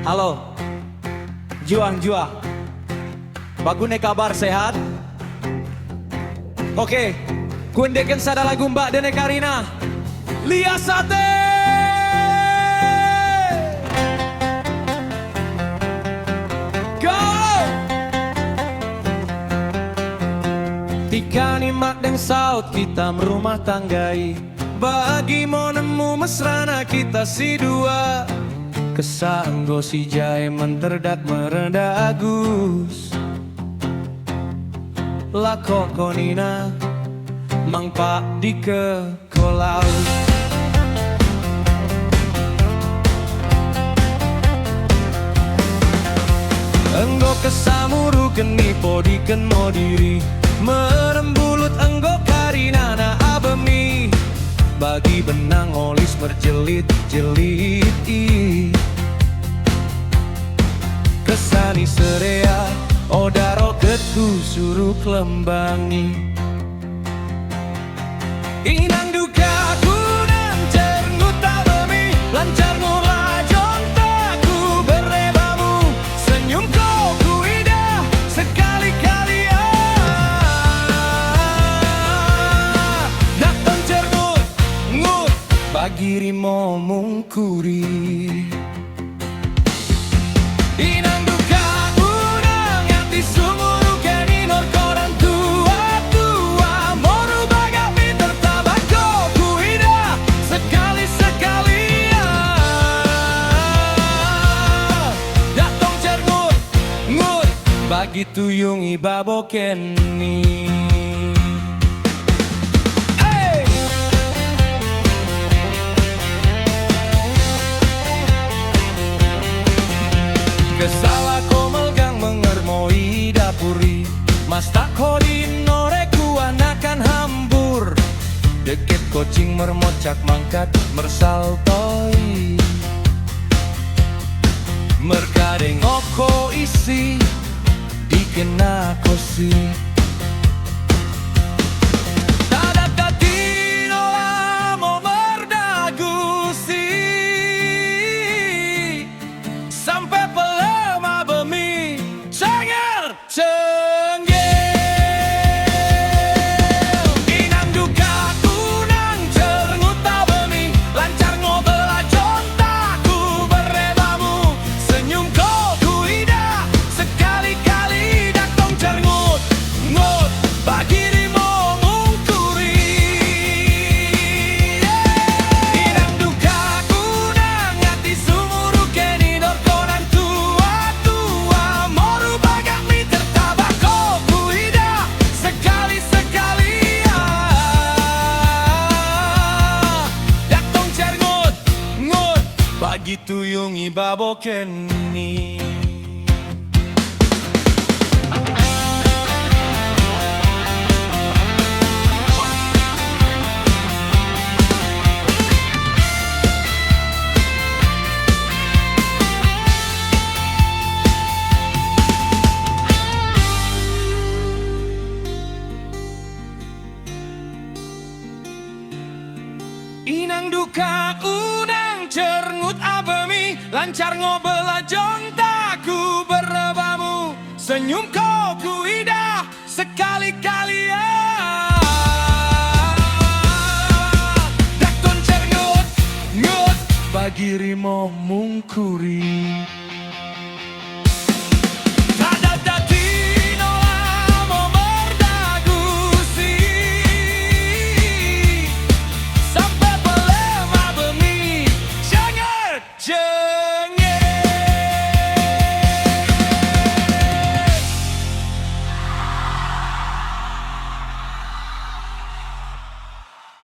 Halo, juang. Bagune kabar sehat? Oke, kundekan sada lagu Mbak Dene Karina. Lia Sate. Go! Tika nimak deng saut kita merumah tanggai. Bagi mau nemu mesrana kita si dua. Kesanggo si jae menterdak merendah agus. La kokonina mang pak di ke kolau. Enggo kesamuru geni podiken mau diri merembulut enggo karina na abemi. Bagi benang olis berjelit-jelit kesani serea odaro ketu suruh kelembangi. Inang duka kunang cengut abemi lancar ngulajon taku berebamu senyum kau ku indah sekali-kali datang cernut ngut bagi rimo mungkuri. Inang duka kunang hati sumuru keni nor koran tua moru baga pinter tabako ku ida sekali-sekali datang cernut ngut bagi tuyung ibabo keni. Kesala ko melgang mengermoi dapuri mas tak kodin noreku anakan hambur. Deket kucing mermocak mangkat mersaltoi merkadeng oko isi dikena kosi. Bagi tuyung ibabo keni. Inang duka unang cerngut abemi lancar ngobela jontaku berebamu senyum kau ku indah sekali-kali dakton cerngut ngut bagi rimo mungkuri.